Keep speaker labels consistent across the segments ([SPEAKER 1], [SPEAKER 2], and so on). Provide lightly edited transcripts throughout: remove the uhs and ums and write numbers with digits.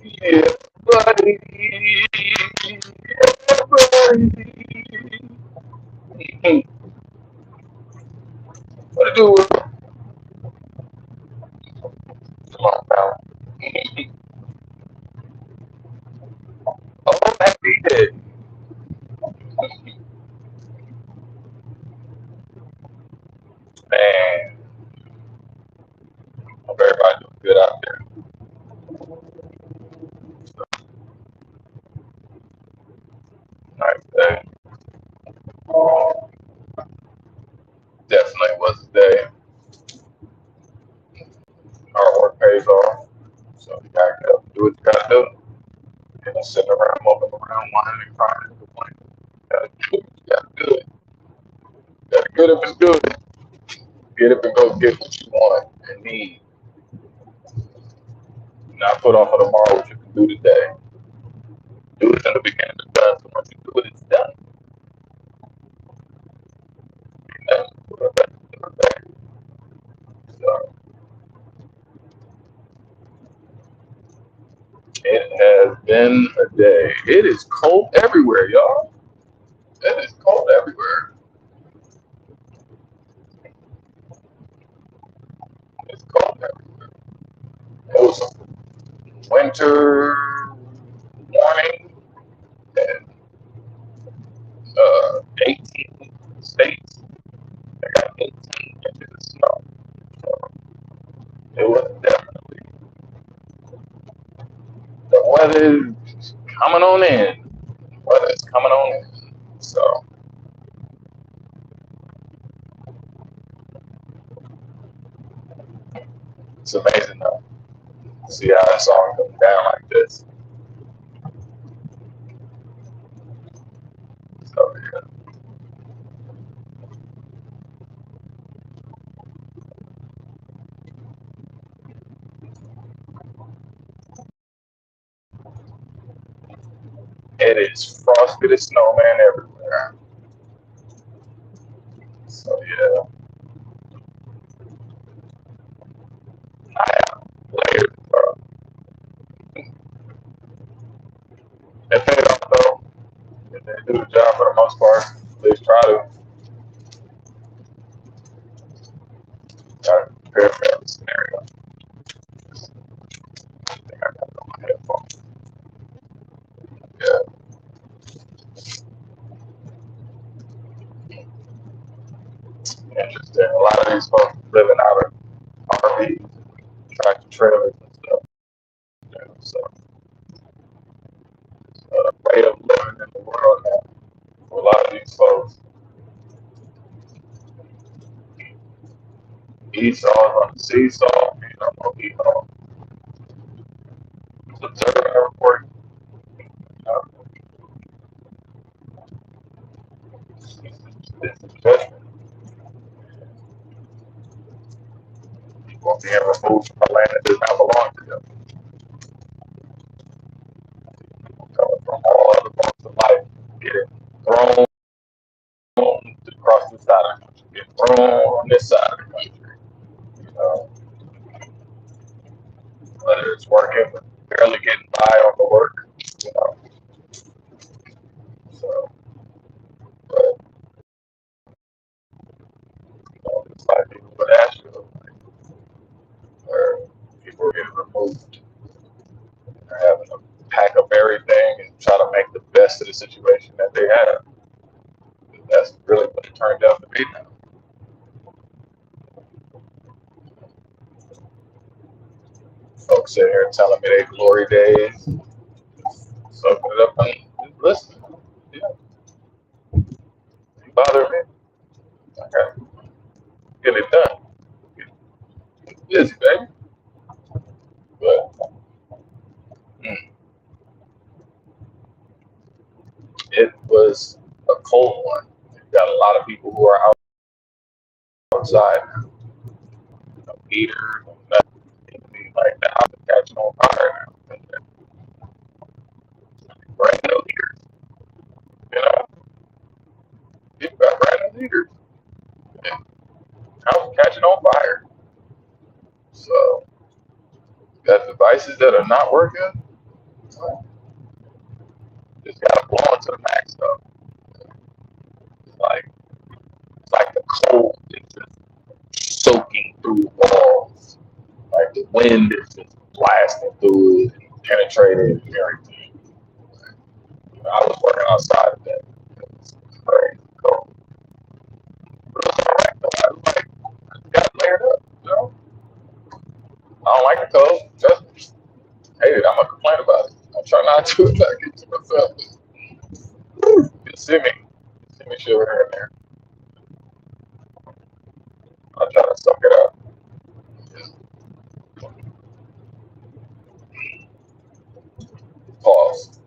[SPEAKER 1] Yeah, buddy. Yeah, buddy. What to do with come on now. Oh, happy day. Man, hope everybody doing good out there. Nice day. Definitely was a day. Hard work pays off. So you gotta get up, do what you gotta do. You know, sitting around, moping around, whining and crying and complaining. Gotta do it. You gotta do it. Gotta get up and do it. Get up and go get what you want and need. Not put off for tomorrow what you can do today. Do it in the beginning of done. So once you do it, it's done. And that's what I think. So it has been a day. It is cold everywhere, y'all. It is cold everywhere. It's cold everywhere. It was a winter warning in 18 states. I got 18 inches of snow. So it was definitely the weather is coming on in. Weather is coming on in. So it's amazing though. See how it's all coming down like this. So yeah, it is frosted as snowman everywhere. So yeah, I have layers, bro. If they don't though, if they do the job for the most part, they try to prepare for every scenario. I think I got it on my headphones. Yeah, interesting. A lot of these folks living out of RVs, tractor trailers and stuff. Yeah, so way of living in the world now. For a lot of these folks, Esau's on the seesaw, observing and reporting. You know, it's judgment. People being removed from a land that does not belong to them. Coming from all other walks of life, getting thrown across this side of the country, getting thrown on this side of the country. You know, whether it's working, but barely getting by on the work. You know, so but it's like people would ask you, like, where people are getting removed, they're having to pack up everything and try to make the best of the situation that they have. That's really what it turned out to be now. Folks sit here telling me they glory days, soaking it up and just listen. Yeah, you bother me. I gotta get it done. Get busy, baby. But it was a cold one. You've got a lot of people who are outside now. Heaters, like the house is catching on fire now. Brand new heaters, you know, you've got brand new heaters. And house is catching on fire. So, got devices that are not working. Just gotta blow it to the max though. It's like it's like the cold is just soaking through the walls. Like the wind is just blasting through it and penetrating and everything. I was working outside of that. It was crazy cold. But it was alright though. I was like I just got layered up, you know? I don't like the cold. Trust me. Hey, I'm gonna complain about it. I'm trying not to if I get to myself. You see me. You see me shiver here and there. I'm trying to suck it up. Just pause.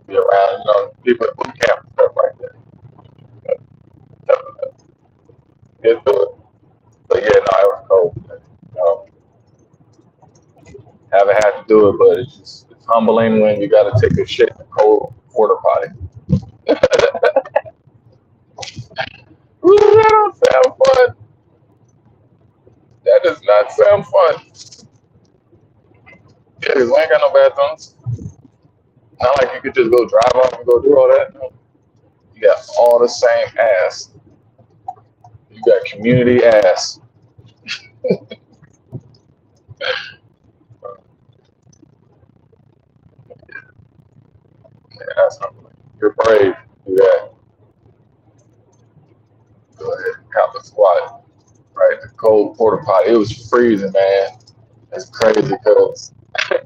[SPEAKER 1] Be around, people at boot camp and stuff like that. Get through it. But yeah, no, it was cold. Haven't had to do it, but it's humbling when you got to take a shit in a cold porta potty. Ooh, that don't sound fun. That does not sound fun. Yeah, 'cause we ain't got no bathrooms. Not like you could just go drive off and go do all that. No. You got all the same ass. You got community ass. Yeah, that's humbling. You're brave. Do that. Go ahead and count the squat. Right, the cold porta potty. It was freezing, man. It's crazy because I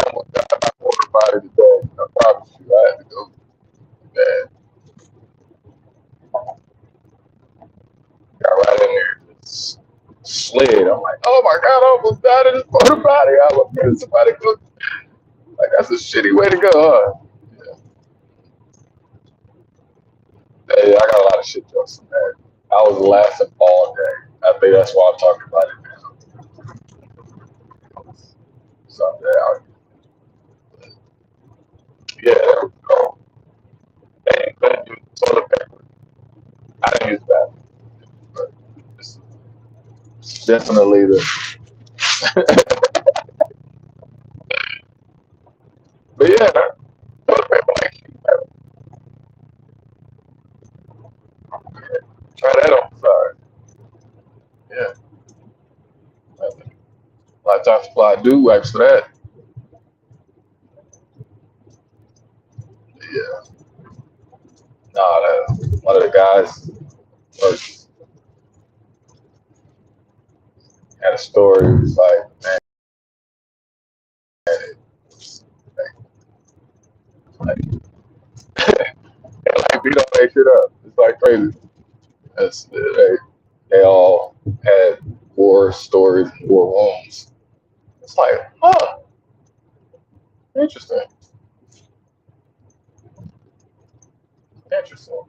[SPEAKER 1] almost got my porta potty today. I promise you, I had to go. Man, got right in there, just slid. I'm like, oh my god, I almost died in this porta potty. I was getting somebody go. Like that's a shitty way to go, huh? Yeah, hey, I got a lot of shit jokes from that. I was laughing all day. I think that's why I'm talking about it now. Something out. Yeah, there we go. They couldn't use toilet paper. I didn't use that, but it's definitely the. But yeah, toilet paper like sheet metal. Try that on the side. Yeah, a lot of times supply do wipes for that. Yeah, nah, that, one of the guys was, had a story. It was like, like beat up their shit up. It's like crazy. They all had war stories, war wounds. It's like, huh, interesting, interesting.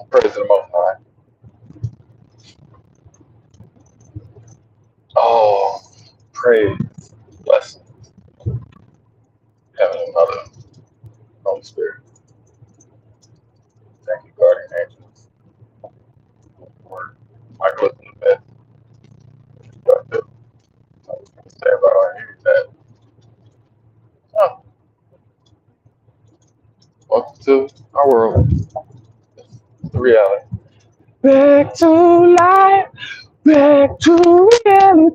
[SPEAKER 1] Praise to the Most High. Oh, praise, blessing, Heavenly Mother, Holy Spirit. Thank you, guardian angels, for Michael in the bed. But I was going to say about our news that, oh, welcome to our world, the reality. Back to life, back to reality.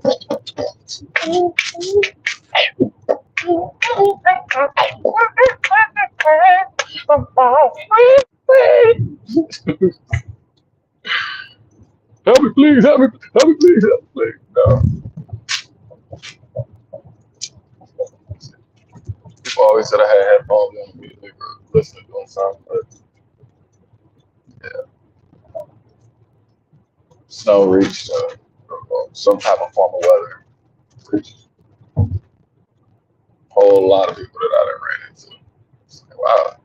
[SPEAKER 1] Help me, please, help me, please, help me, please. No. People always said I had headphones on music or listening to something, but yeah, snow reached some type of form of weather. Reached a whole lot of people that I done ran into. It's like, wow,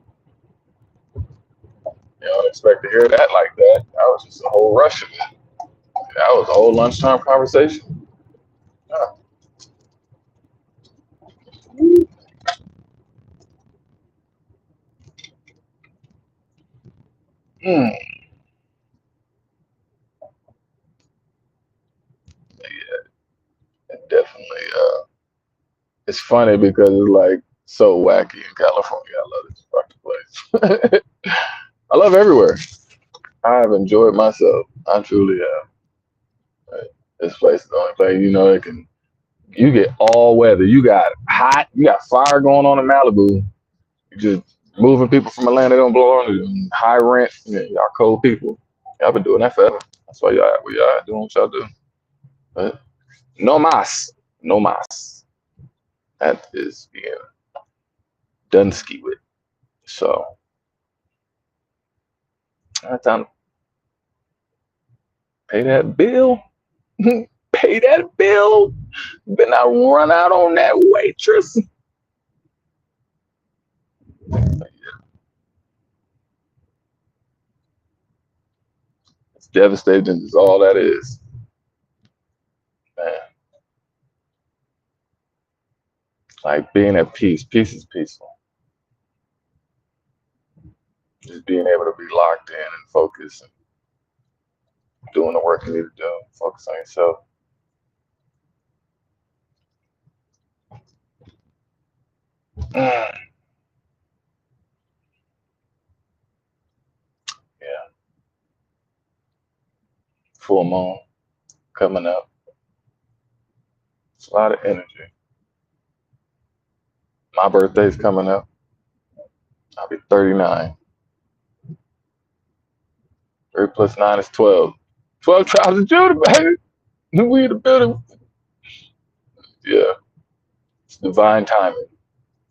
[SPEAKER 1] you don't expect to hear that like that. That was just a whole rush of it. That was a whole lunchtime conversation. Yeah. Mm. funny because it's like so wacky in California. I love this fucking place. I love everywhere. I've enjoyed myself. I truly have. Right. This place is the only place it can. You get all weather. You got hot. You got fire going on in Malibu. You just moving people from Atlanta don't belong to you. High rent. Yeah, y'all cold people. Y'all been doing that forever. That's why y'all doing what y'all do. But no mas. No mas. That is being done ski with. So that's time to pay that bill. Pay that bill. Then I run out on that waitress. It's devastating. Is all that is. Man, like being at peace. Peace is peaceful. Just being able to be locked in and focus and doing the work you need to do. Focus on yourself. Yeah, full moon coming up. It's a lot of energy. My birthday's coming up. I'll be 39. 3 plus 9 is 12. 12 tribes of Judah, baby. We in the building. Yeah, it's divine timing.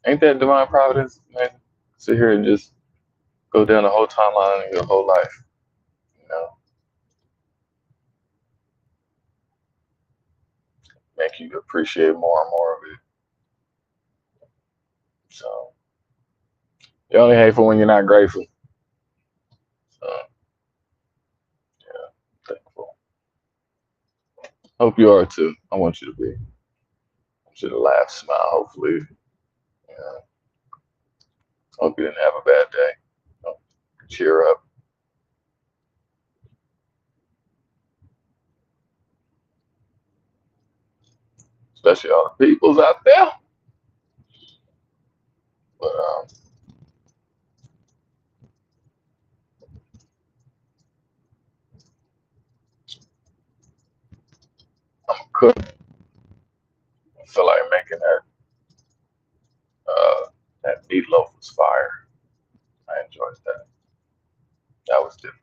[SPEAKER 1] Ain't that divine providence, man? Sit here and just go down the whole timeline of your whole life. You know, make you appreciate more and more of it. So you're only hateful when you're not grateful. So yeah, thankful. Hope you are too. I want you to be. I want you to laugh, smile, hopefully. Yeah. Hope you didn't have a bad day. Cheer up. Especially all the peoples out there. But I'm a cook. I feel like making that meatloaf was fire. I enjoyed that. That was different.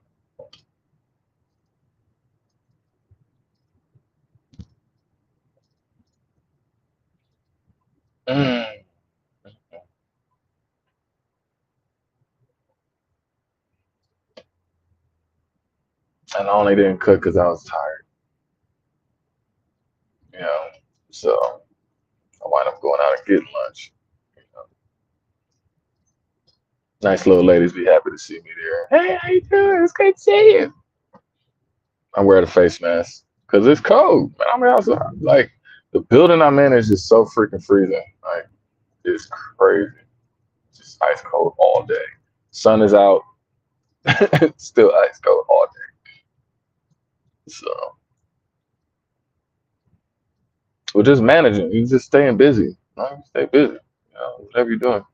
[SPEAKER 1] Mm. And I only didn't cook because I was tired. You know, so I wind up going out and getting lunch. You know, nice little ladies be happy to see me there. Hey, how you doing? It's great to see you. I wear the face mask because it's cold. Man, I'm outside. Like the building I'm in is just so freaking freezing. Like it's crazy. It's just ice cold all day. Sun is out. It's still ice cold all day. So we're just managing. You just staying busy. Right? Stay busy. You know, whatever you're doing.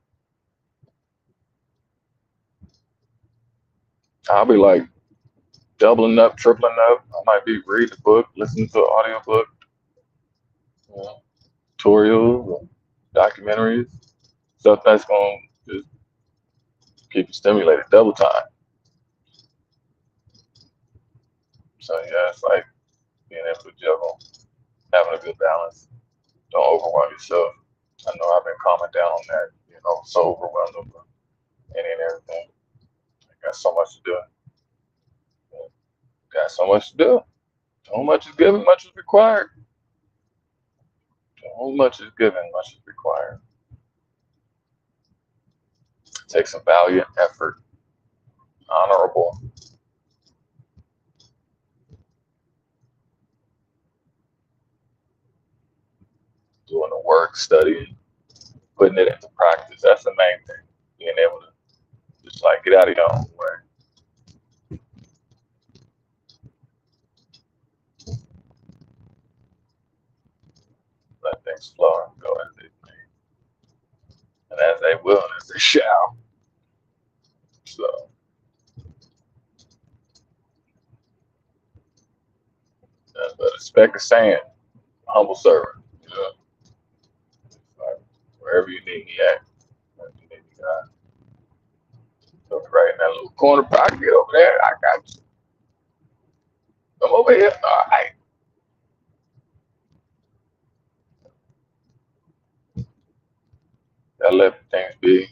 [SPEAKER 1] I'll be like doubling up, tripling up. I might be reading a book, listening to an audio book, you know, tutorials, documentaries, stuff that's going to just keep you stimulated double time. So yeah, it's like being able to juggle, having a good balance. Don't overwhelm yourself. I know I've been calming down on that, so overwhelmed over any and everything. I got so much to do. Got so much to do. So much is given, much is required. So much is given, much is required. Take some valiant effort, honorable, doing the work, studying, putting it into practice. That's the main thing. Being able to just like get out of your own way, let things flow and go as they may. but expect the same. Humble servant. You know, like wherever you need me at, wherever you need me, God. So right in that little corner pocket over there, I got you. Come over here. All right. Gotta let things be.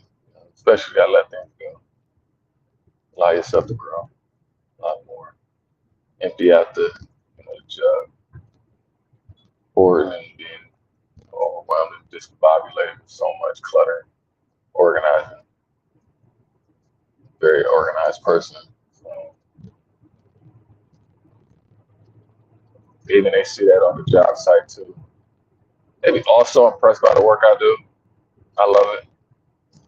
[SPEAKER 1] Especially gotta let things go. Allow yourself to grow a lot more. Empty out the jug, pouring and being overwhelmed and discombobulated with so much clutter. Organizing, very organized person. So even they see that on the job site too. They be also impressed by the work I do. I love it.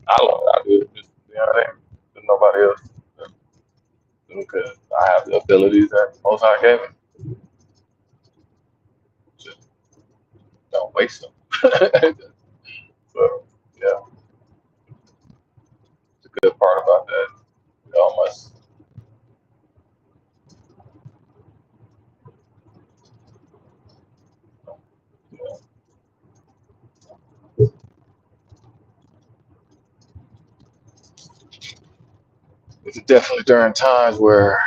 [SPEAKER 1] I love it. I do it. Just, you know what I mean? There's nobody else because I have the abilities that Most High gave me. Just don't waste them. So yeah, it's a good part about that. We all must. You know, it's definitely during times where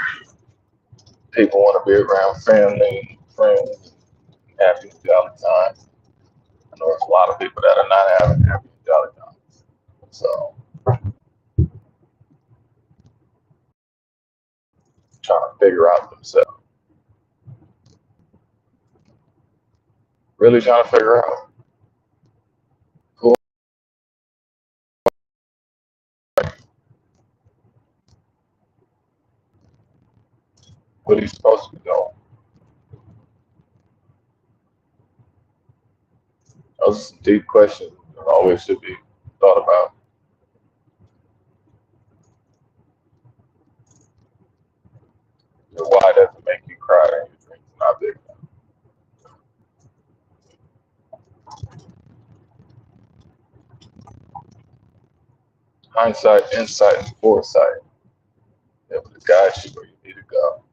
[SPEAKER 1] people want to be around family, friends, happy jolly times. I know there's a lot of people that are not having happy jolly times. So trying to figure out themselves. Really trying to figure out who what he's supposed to be doing. Those are some deep questions that always should be thought about. Why does it make you cry and your dreams are not big? Hindsight, insight, and foresight able to guide you where you need to go.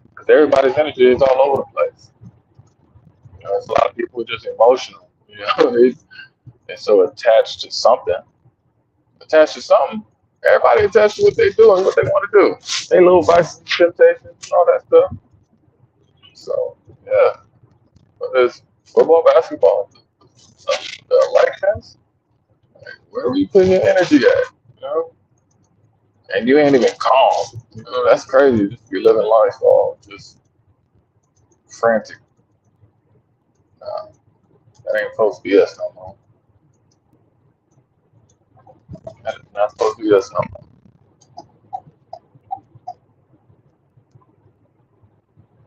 [SPEAKER 1] Because everybody's energy is all over the place. You know, there's a lot of people just emotional. You know, they're so attached to something. Attached to something. Everybody attached to what they do and what they want to do. They little vices, temptations, all that stuff. So yeah, whether it's football, basketball, the elections, like, where are you putting your energy at? You know, and you ain't even calm. You know, that's crazy. Just be living life all just frantic. Nah, that ain't supposed to be us no more. That is not supposed to be us no more.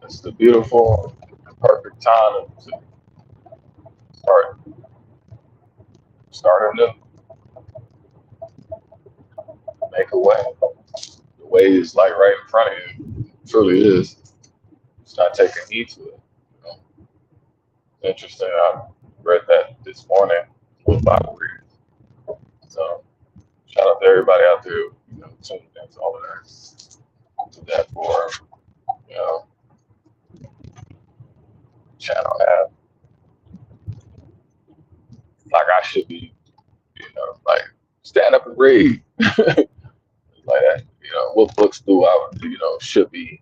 [SPEAKER 1] It's the beautiful, the perfect time to start start anew, make a way. The way is like right in front of you. It truly is. It's not taking heed to it. You know? Interesting. I read that this morning with Bible reading. So shout out to everybody out there, tuning into all of that. Do that for you know channel have like I should be, like stand up and read. Like that, what books do I should be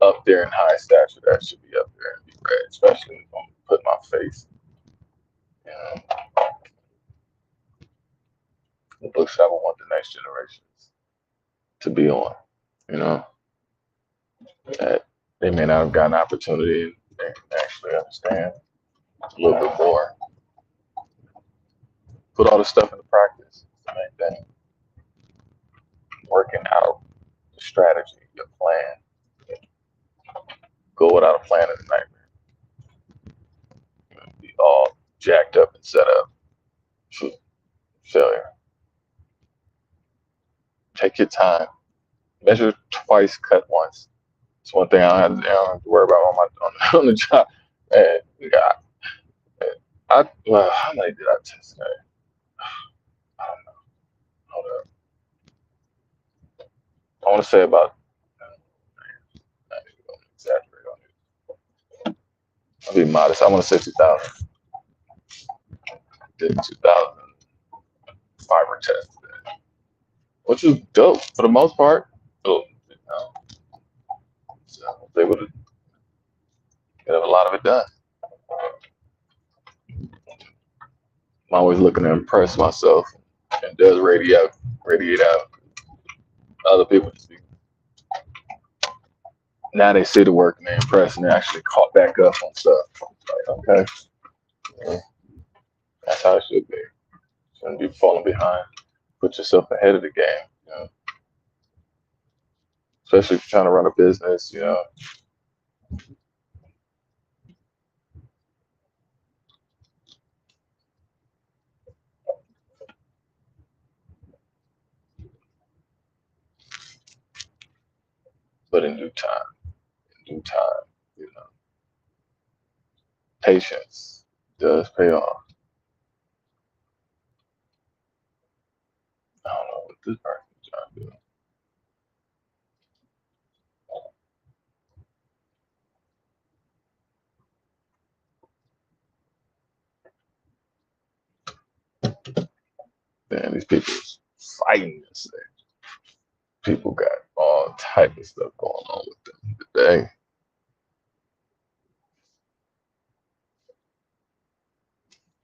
[SPEAKER 1] up there in high stature that should be up there and be read, especially if I'm put my face, you know, the books I would want the next generations to be on, you know, that they may not have gotten opportunity and they can actually understand a little bit more. Put all the stuff into practice. The main thing. Working out the strategy, your plan. Go without a plan is a nightmare. Be all jacked up and set up. Failure. Take your time. Measure twice, cut once. It's one thing I don't have to worry about on the job. And we got Well, how many did I test today? I don't know. Hold up. I want to say about. I need to go exaggerate on it. I'll be modest. I want to say 2,000. Did 2,000 fiber tests today, which is dope for the most part. Oh, so I was able to get a lot of it done. I'm always looking to impress myself and does radiate out other people. Now they see the work and they're impressed and they actually caught back up on stuff. Like, okay, yeah, that's how it should be. Shouldn't be falling behind. Put yourself ahead of the game, you know. Especially if you're trying to run a business, you know. But in due time, you know, patience does pay off. I don't know what this person's trying to do. Man, these people is fighting this thing. People got all type of stuff going on with them today.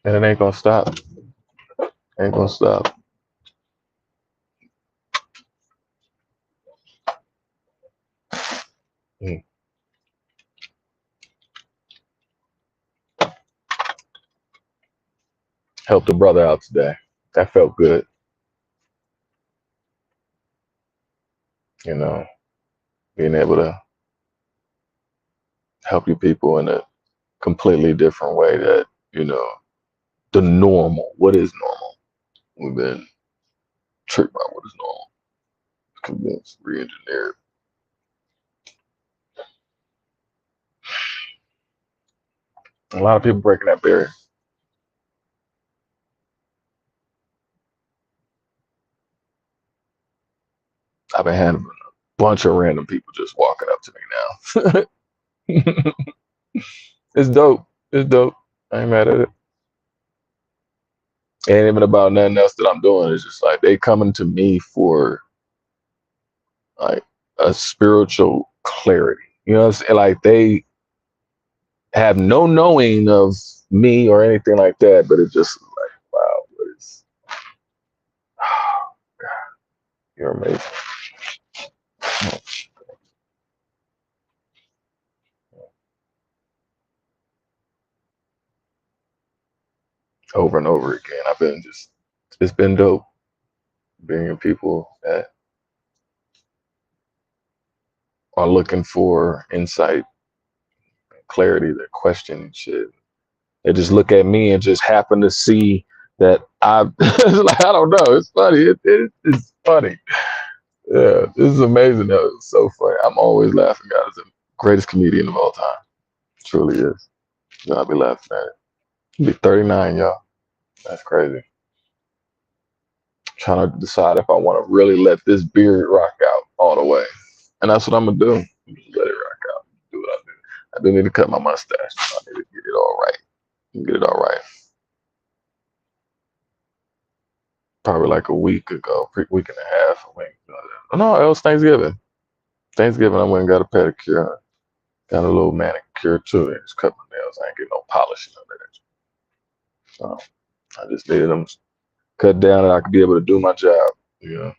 [SPEAKER 1] And it ain't gonna stop. Ain't gonna stop. Mm. Helped a brother out today. That felt good. You know, being able to help you people in a completely different way that, you know, the normal. What is normal? We've been tricked by what is normal. Convinced, re-engineered. A lot of people breaking that barrier. I've been having a bunch of random people just walking up to me now. It's dope. It's dope. I ain't mad at it. It ain't even about nothing else that I'm doing. It's just like they coming to me for like a spiritual clarity. You know what I'm saying? Like they have no knowing of me or anything like that, but it's just like, wow, what is you're amazing. Over and over again. I've been just it's been dope being people that are looking for insight, clarity, that question shit. They just look at me and just happen to see that like, I don't know. It's funny. It's funny. Yeah, this is amazing though. It's so funny. I'm always laughing. God is the greatest comedian of all time. Truly is. I'll be laughing at it. I'll be 39, y'all. That's crazy. Trying to decide if I want to really let this beard rock out all the way. And that's what I'm gonna do. Just let it rock out. Do what I do. I do need to cut my mustache. I need to get it all right. Get it all right. Probably like a week ago, week and a half. I went. No, it was Thanksgiving. Thanksgiving, I went and got a pedicure. Got a little manicure too. And just cut my nails. I ain't getting no polishing under that. So I just needed them cut down and I could be able to do my job. You know,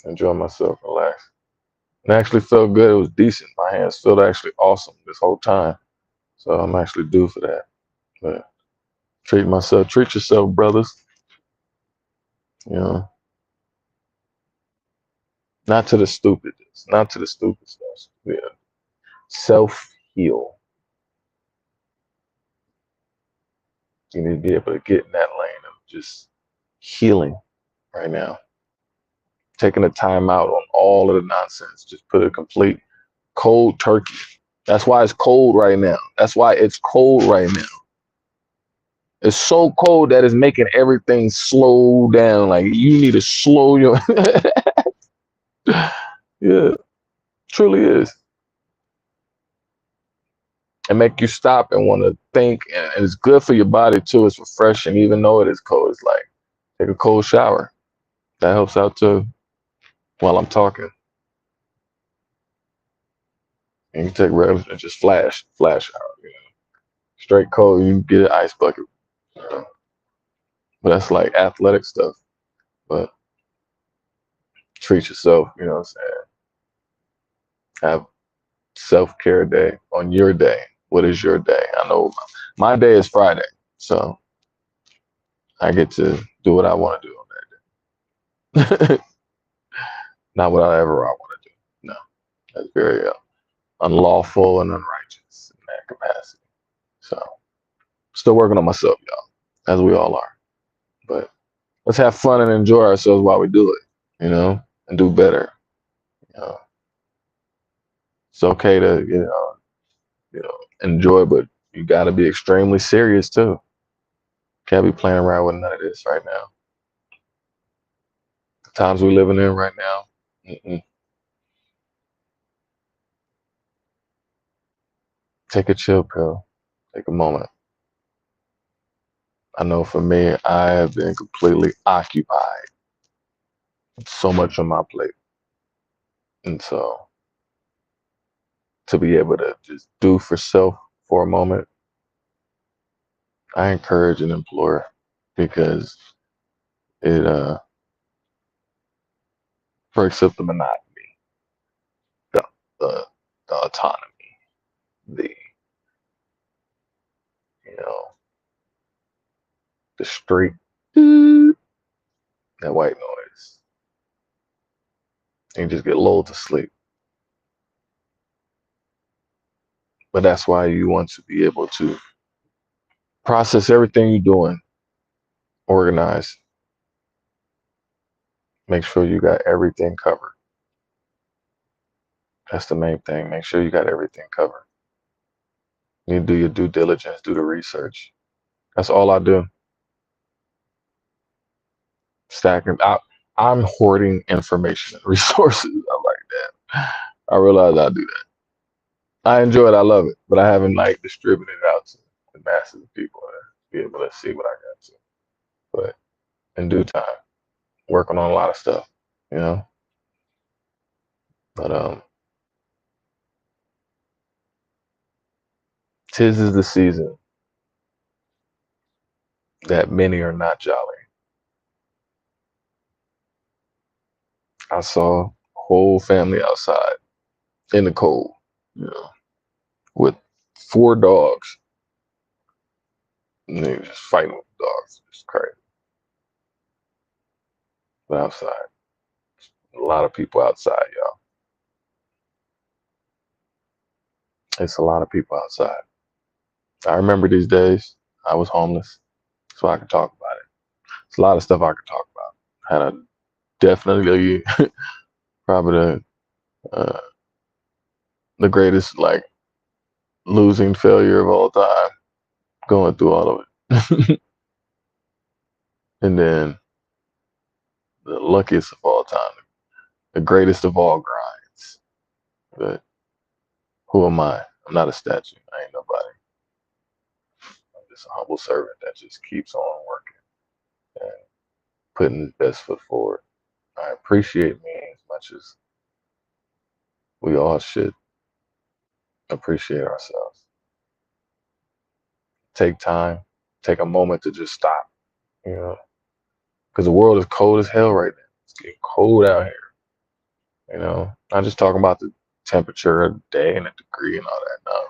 [SPEAKER 1] enjoy myself, relax. It actually felt good. It was decent. My hands felt actually awesome this whole time. So I'm actually due for that. But treat myself. Treat yourself, brothers. You know, not to the stupid. Not to the stupid stuff. Yeah. Self heal. You need to be able to get in that lane of just healing right now. Taking a time out on all of the nonsense. Just put a complete cold turkey. That's why it's cold right now. That's why it's cold right now. It's so cold that it's making everything slow down. Like you need to slow your yeah, truly is. And make you stop and want to think. And it's good for your body too. It's refreshing, even though it is cold. It's like take a cold shower. That helps out too. While I'm talking, and you take regular and just flash shower. You know? Straight cold. You get an ice bucket. You know? But that's like athletic stuff. But treat yourself. You know what I'm saying? Have self-care day on your day. What is your day? I know my day is Friday, so I get to do what I want to do on that day. Not whatever I want to do. No, that's very unlawful and unrighteous in that capacity. So, still working on myself, y'all, as we all are. But let's have fun and enjoy ourselves while we do it, and do better. You know, it's okay to, enjoy, but you got to be extremely serious too. Can't be playing around with none of this right now. The times we're living in right now. Mm-mm. Take a chill pill. Take a moment. I know for me, I have been completely occupied. So much on my plate. And so to be able to just do for self for a moment, I encourage and implore because it breaks up the monotony, the, the, the autonomy, the, you know, the street, that white noise. And you just get lulled to sleep. But that's why you want to be able to process everything you're doing, organize, make sure you got everything covered. That's the main thing. Make sure you got everything covered. You do your due diligence, do the research. That's all I do. Stacking out. I'm hoarding information and resources. I like that. I realize I do that. I enjoy it. I love it, but I haven't like distributed it out to the masses of people to be able to see what I got to. But in due time, working on a lot of stuff, you know. But tis is the season that many are not jolly. I saw whole family outside in the cold, you know, with 4 dogs. And they were just fighting with the dogs. It's crazy. But outside, a lot of people outside, y'all. It's a lot of people outside. I remember these days. I was homeless, so I could talk about it. It's a lot of stuff I could talk about. Had a definitely probably uh, the greatest like losing failure of all time, going through all of it, and then the luckiest of all time, the greatest of all grinds. But who am I? I'm not a statue. I ain't nobody. I'm just a humble servant that just keeps on working and putting his best foot forward. I appreciate me as much as we all should appreciate ourselves. Take time, take a moment to just stop, you know, because the world is cold as hell right now. It's getting cold out here, you know. I'm just talking about the temperature of the day and the degree and all that. No.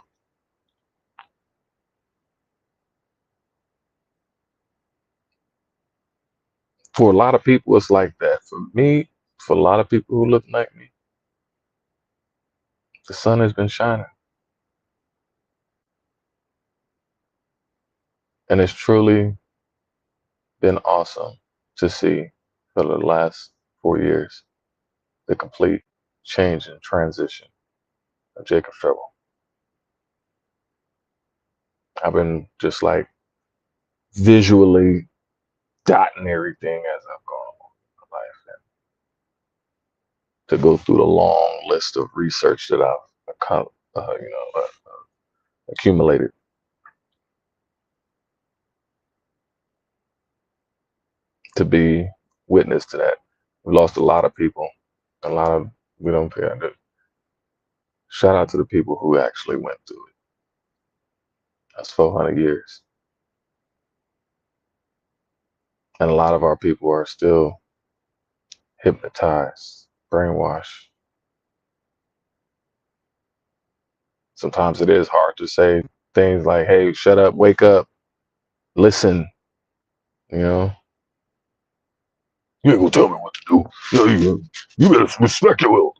[SPEAKER 1] For a lot of people, it's like that. For me, for a lot of people who look like me, the sun has been shining. And it's truly been awesome to see for the last 4 years the complete change and transition of Jacob Struggle. I've been just like visually dotting everything as I've gone on in life, and to go through the long list of research that I've accumulated. To be witness to that. We lost a lot of people. A lot of we don't pay. Shout out to the people who actually went through it. That's 400 years, and a lot of our people are still hypnotized, brainwashed. Sometimes it is hard to say things like, "Hey, shut up, wake up, listen." You know, you ain't gonna tell me what to do. You better respect your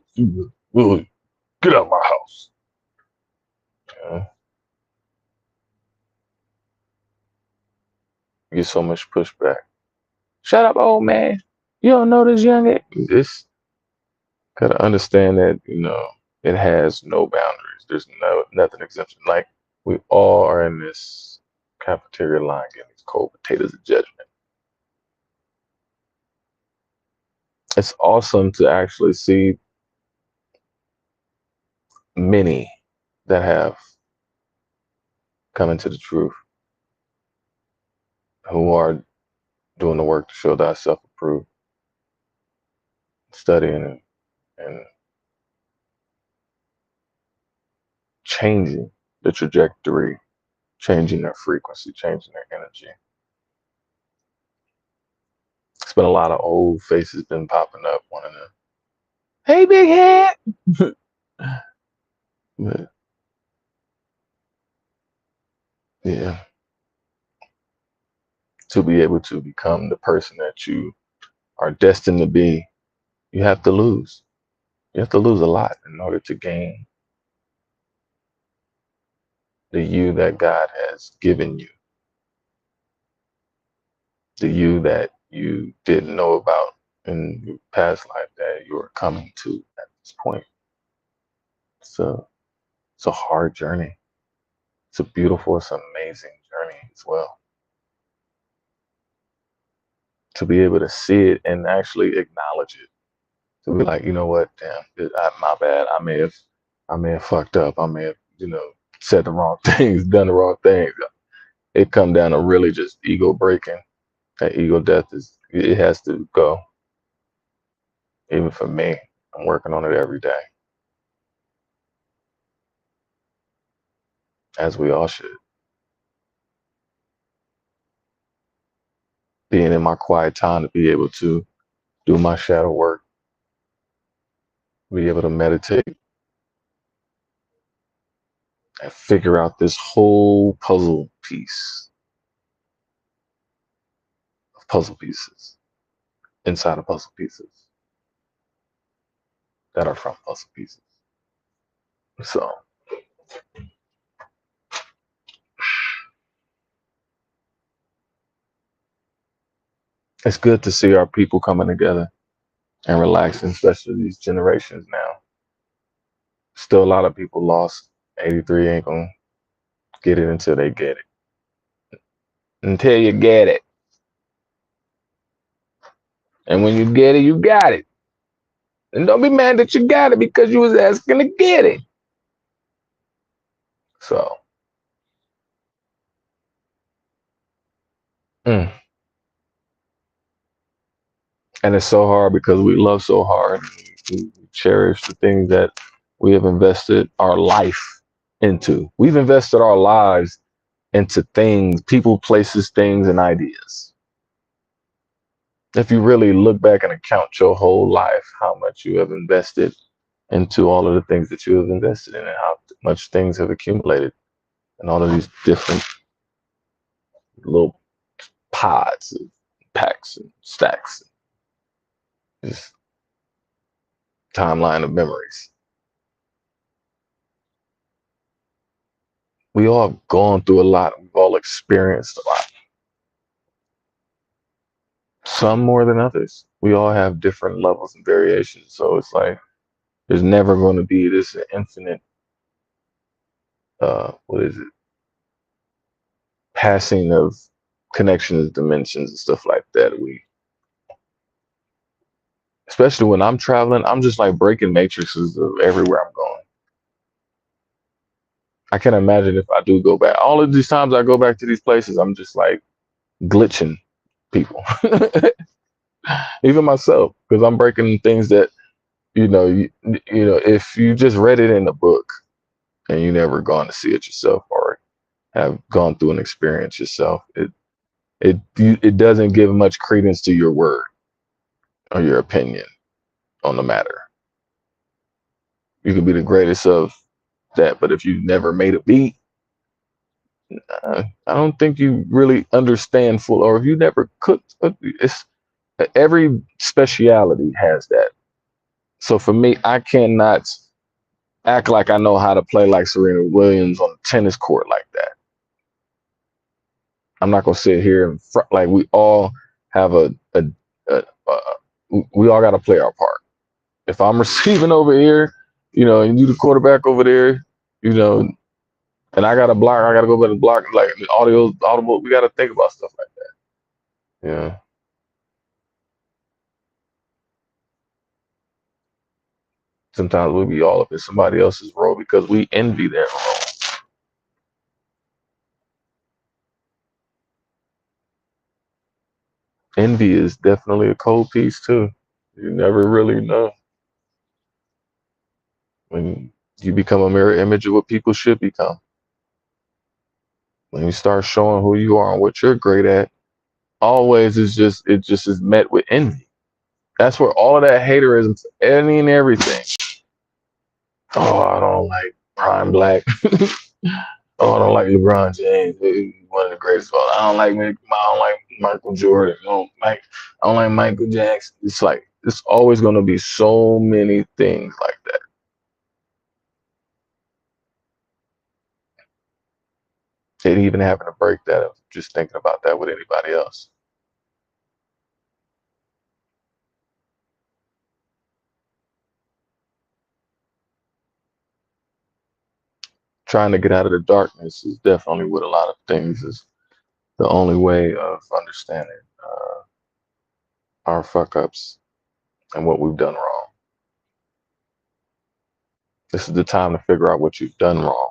[SPEAKER 1] elders. Get out of my house. You get so much pushback. Shut up, old man. You don't know this young. It's gotta understand that it has no boundaries. There's nothing exemption. Like we all are in this cafeteria line getting these cold potatoes of judgment. It's awesome to actually see many that have come into the truth, who are doing the work to show thyself approved, studying and changing the trajectory, changing their frequency, changing their energy. It's been a lot of old faces been popping up, wanting to, hey, big head. But yeah, to be able to become the person that you are destined to be, you have to lose. You have to lose a lot in order to gain the you that God has given you, the you that you didn't know about in your past life that you are coming to at this point. So it's a hard journey. It's a beautiful, it's an amazing journey as well. To be able to see it and actually acknowledge it. To be like, you know what, damn, my bad. I may have fucked up. I may have, said the wrong things, done the wrong things. It come down to really just ego breaking. That ego death it has to go. Even for me, I'm working on it every day, as we all should. Being in my quiet time to be able to do my shadow work, be able to meditate and figure out this whole puzzle piece of puzzle pieces inside of puzzle pieces that are from puzzle pieces. So it's good to see our people coming together and relaxing, especially these generations now. Still a lot of people lost. 83 ain't gonna get it until they get it. Until you get it. And when you get it, you got it. And don't be mad that you got it because you was asking to get it. So, and it's so hard because we love so hard. We cherish the things that we have invested our life into. We've invested our lives into things, people, places, things, and ideas. If you really look back and account your whole life, how much you have invested into all of the things that you have invested in and how much things have accumulated and all of these different little pods and packs and stacks, just timeline of memories. We all have gone through a lot. We've all experienced a lot. Some more than others. We all have different levels and variations. So it's like there's never going to be this infinite what is it? Passing of connections, dimensions, and stuff like that. Especially when I'm traveling, I'm just like breaking matrices of everywhere I'm going. I can't imagine if I do go back. All of these times I go back to these places, I'm just like glitching people, even myself, because I'm breaking things that if you just read it in a book and you never gone to see it yourself or have gone through an experience yourself, it doesn't give much credence to your word or your opinion on the matter. You could be the greatest of that, but if you never made a beat, I don't think you really understand full. Or if you never cooked, it's every speciality has that. So for me, I cannot act like I know how to play like Serena Williams on a tennis court like that. I'm not gonna sit here in front like we all have a we all got to play our part. If I'm receiving over here, and you the quarterback over there, you know, and I got to block, I got to go back and block like the audible. We got to think about stuff like that. Yeah. Sometimes we'll be all up in somebody else's role because we envy their role. Envy is definitely a cold piece too. You never really know when you become a mirror image of what people should become. When you start showing who you are and what you're great at, always it just is met with envy. That's where all of that haterism, any and everything. Oh, I don't like Prime Black. Oh, I don't like LeBron James. He's one of the greatest. I don't like Michael Jordan. I don't like Michael Jackson. It's like it's always going to be so many things like that. And even having to break that up, just thinking about that with anybody else. Trying to get out of the darkness is definitely with a lot of things is the only way of understanding our fuck ups and what we've done wrong. This is the time to figure out what you've done wrong.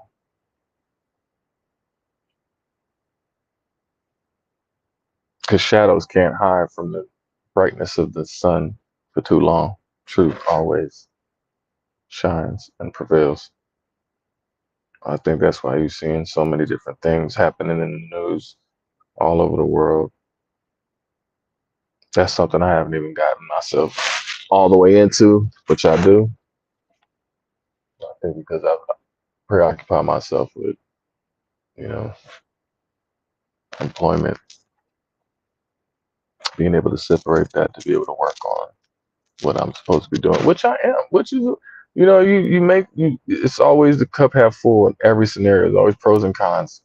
[SPEAKER 1] Because shadows can't hide from the brightness of the sun for too long. Truth always shines and prevails. I think that's why you're seeing so many different things happening in the news all over the world. That's something I haven't even gotten myself all the way into, which I do. I think because I preoccupy myself with, you know, employment, being able to separate that to be able to work on what I'm supposed to be doing, which I am, which is, it's always the cup half full in every scenario. There's always pros and cons.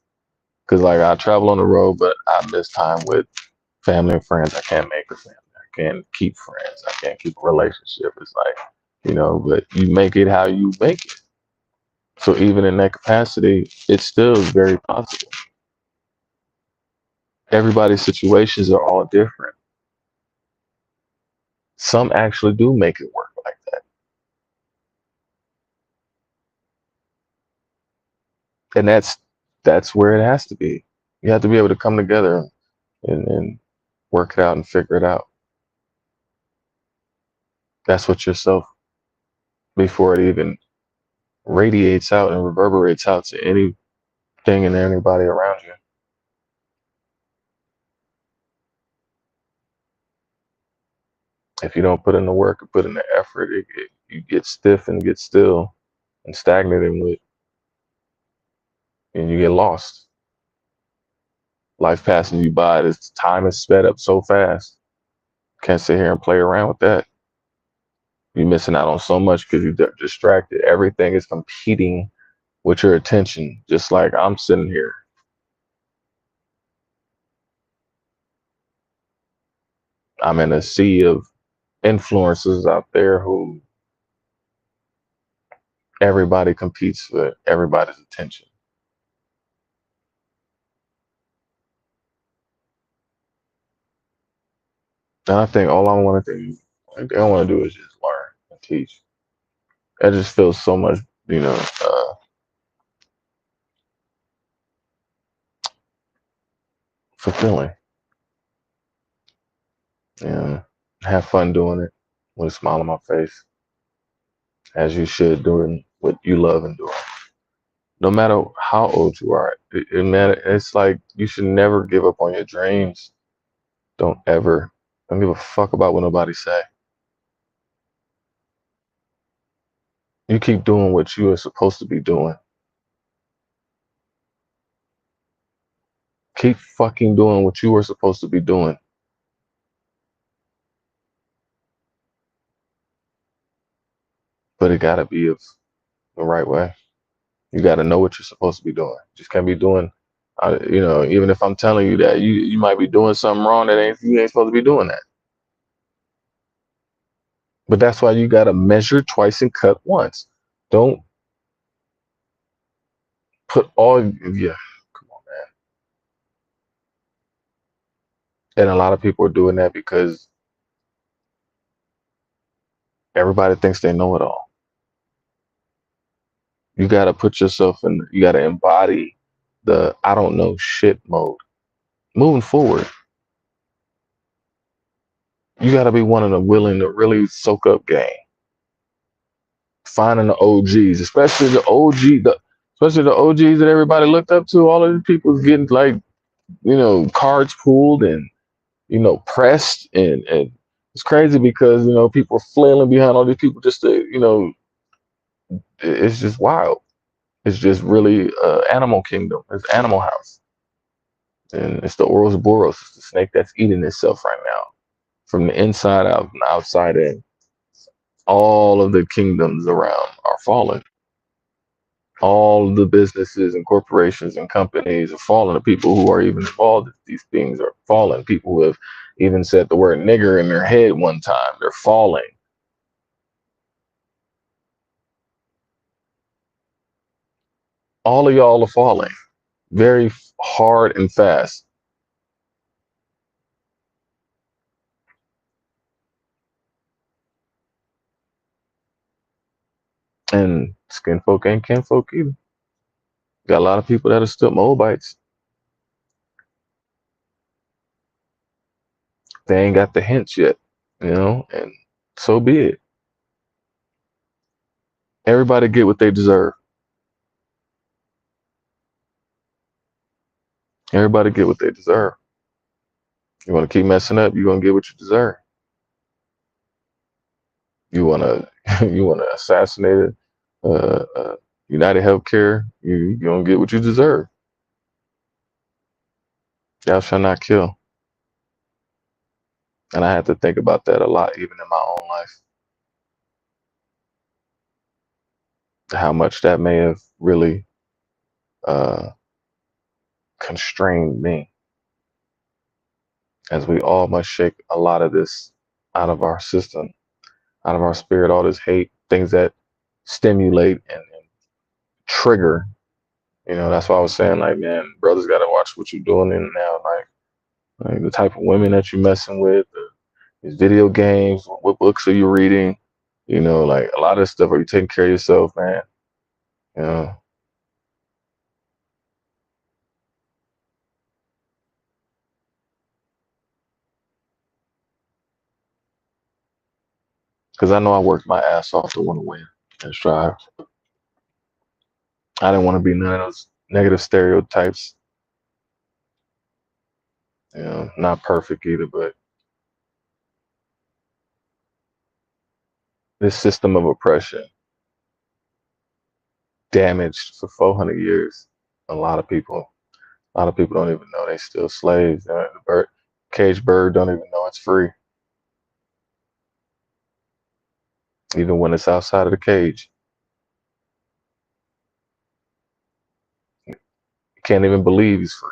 [SPEAKER 1] Cause like I travel on the road, but I miss time with family and friends. I can't make a family. I can't keep friends. I can't keep a relationship. It's like, but you make it how you make it. So even in that capacity, it still is very possible. Everybody's situations are all different. Some actually do make it work like that. And that's where it has to be. You have to be able to come together and work it out and figure it out. That's what yourself before it even radiates out and reverberates out to anything and anybody around you. If you don't put in the work and put in the effort, you get stiff and get still and stagnant and you get lost. Life passing you by, this time is sped up so fast. Can't sit here and play around with that. You're missing out on so much because you're distracted. Everything is competing with your attention, just like I'm sitting here. I'm in a sea of influencers out there who everybody competes for everybody's attention. And I think all I want to do is just learn and teach. That just feels so much, you know, fulfilling. And have fun doing it with a smile on my face, as you should, doing what you love and doing. No matter how old you are, it's like you should never give up on your dreams. Don't ever. Don't give a fuck about what nobody say. You keep doing what you are supposed to be doing. Keep fucking doing what you were supposed to be doing. But it gotta be of the right way. You gotta know what you're supposed to be doing. Just can't be doing, even if I'm telling you that you might be doing something wrong that you ain't supposed to be doing that. But that's why you gotta measure twice and cut once. Don't put all, yeah, come on, man. And a lot of people are doing that because everybody thinks they know it all. You gotta put yourself in. You gotta embody the I don't know shit mode. Moving forward, you gotta be one of the willing to really soak up game. Finding the OGs, especially the OGs that everybody looked up to. All of these people getting like, cards pulled and pressed, and it's crazy because people are flailing behind all these people just to it's just wild. It's just really animal kingdom. It's Animal House, and it's the Ouroboros. It's the snake that's eating itself right now from the inside out and the outside in. All of the kingdoms around are falling. All the businesses and corporations and companies are falling. The people who are even involved in these things are falling. People who have even said the word nigger in their head one time, they're falling. All of y'all are falling very hard and fast. And skin folk ain't kin folk either. Got a lot of people that are still Moabites. They ain't got the hints yet, and so be it. Everybody get what they deserve. Everybody get what they deserve. You want to keep messing up, you're gonna get what you deserve. You wanna you wanna assassinate United Healthcare, you gonna get what you deserve. Thou shall not kill. And I had to think about that a lot, even in my own life. How much that may have really uh, constrained me, as we all must shake a lot of this out of our system, out of our spirit, all this hate, things that stimulate and trigger. That's why I was saying, like, man, brothers got to watch what you're doing in now, like the type of women that you're messing with, these video games, what books are you reading? Like a lot of stuff. Are you taking care of yourself, man? You know, because I know I worked my ass off to want to win and strive. I didn't want to be none of those negative stereotypes. Not perfect either, but this system of oppression damaged for 400 years a lot of people. A lot of people don't even know they still slaves. Caged bird don't even know it's free, even when it's outside of the cage. You can't even believe he's free.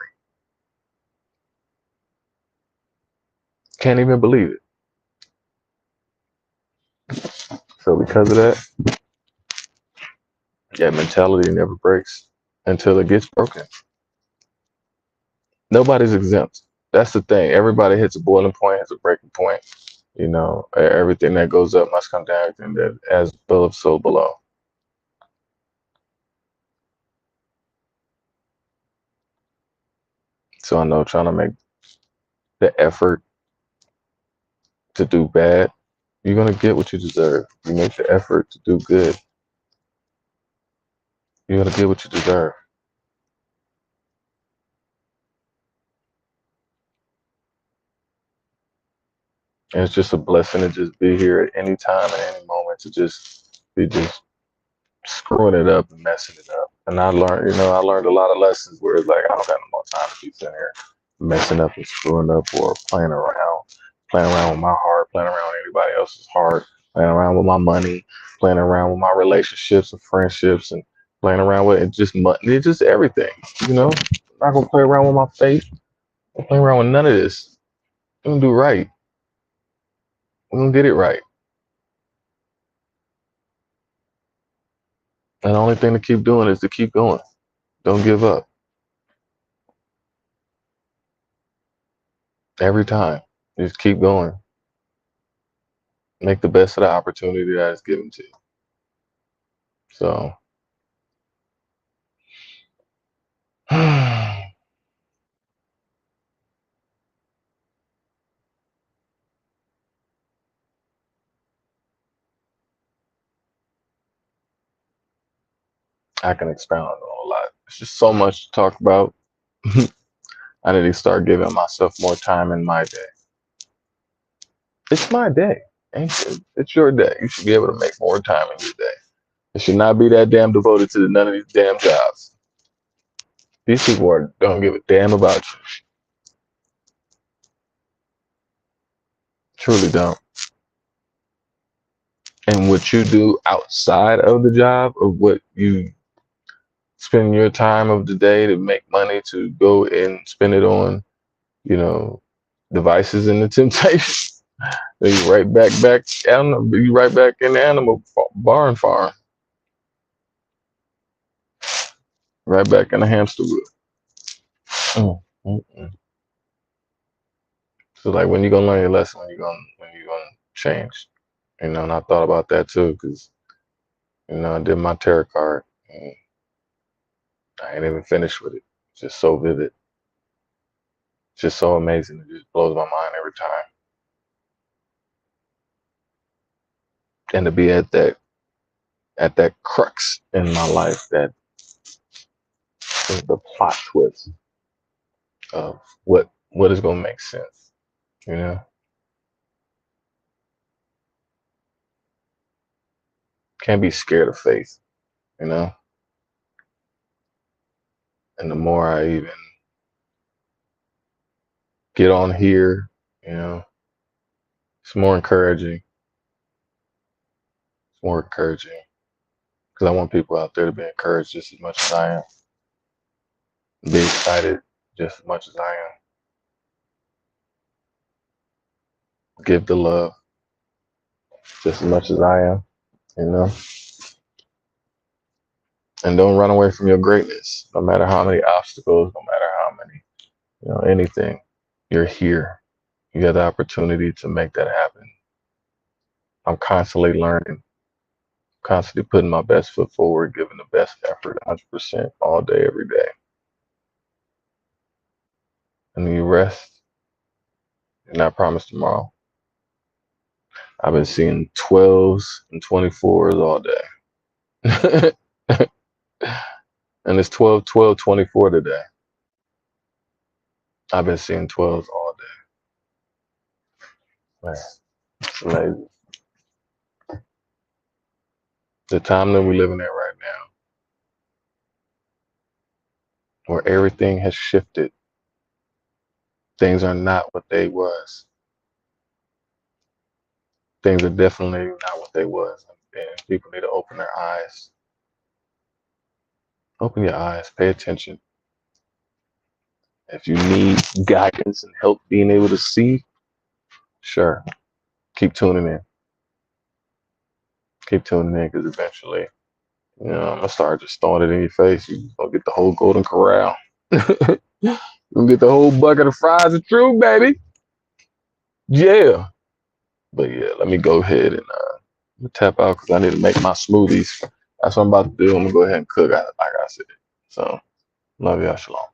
[SPEAKER 1] Can't even believe it. So because of that, that mentality never breaks until it gets broken. Nobody's exempt. That's the thing. Everybody hits a boiling point, has a breaking point. Everything that goes up must come down, and that as above, so below. So I know trying to make the effort to do bad, you're gonna get what you deserve. You make the effort to do good, you're gonna get what you deserve. And it's just a blessing to just be here at any time, at any moment, to just be just screwing it up and messing it up. And I learned a lot of lessons where it's like I don't got no more time to be sitting here messing up and screwing up or playing around with my heart, playing around with anybody else's heart, playing around with my money, playing around with my relationships and friendships, and playing around with it's just everything. I'm not gonna play around with my faith. I'm playing around with none of this. I'm gonna do right. I'm gonna get it right. And the only thing to keep doing is to keep going. Don't give up. Every time. Just keep going. Make the best of the opportunity that is given to you. So I can expound on a lot. It's just so much to talk about. I need to start giving myself more time in my day. It's my day, ain't it? It's your day. You should be able to make more time in your day. It should not be that damn devoted to none of these damn jobs. These people don't give a damn about you. Truly don't. And what you do outside of the job, of what you spend your time of the day to make money, to go and spend it on, you know, devices and the temptation. Then you you right back in the animal barn farm, right back in the hamster wheel. Mm. So like, when you gonna learn your lesson? When you gonna change? And I thought about that too, because I did my tarot card, and I ain't even finished with it. It's just so vivid, it's just so amazing. It just blows my mind every time. And to be at that crux in my life, that is the plot twist of what is gonna make sense. You know, can't be scared of faith. You know, and the more I even get on here, you know, it's more encouraging. It's more encouraging because I want people out there to be encouraged just as much as I am, be excited just as much as I am, give the love just as much as I am. You know, and don't run away from your greatness, no matter how many obstacles, no matter how many, anything. You're here. You have the opportunity to make that happen. I'm constantly learning, constantly putting my best foot forward, giving the best effort 100% all day, every day. And then you rest and not promise tomorrow. I've been seeing 12s and 24s all day. And it's 12, 12, 24 today. I've been seeing 12s all day. Man, it's amazing. The time that we're living in right now, where everything has shifted, things are not what they was. Things are definitely not what they was. And people need to open their eyes. Open your eyes, pay attention. If you need guidance and help being able to see, sure, keep tuning in. Keep tuning in, because eventually, I'm gonna start just throwing it in your face. You're gonna get the whole golden corral. I'm gonna get the whole bucket of fries and true, baby. Yeah. But yeah, let me go ahead and tap out because I need to make my smoothies. That's what I'm about to do. I'm gonna go ahead and cook, like I said. So, love y'all. Shalom.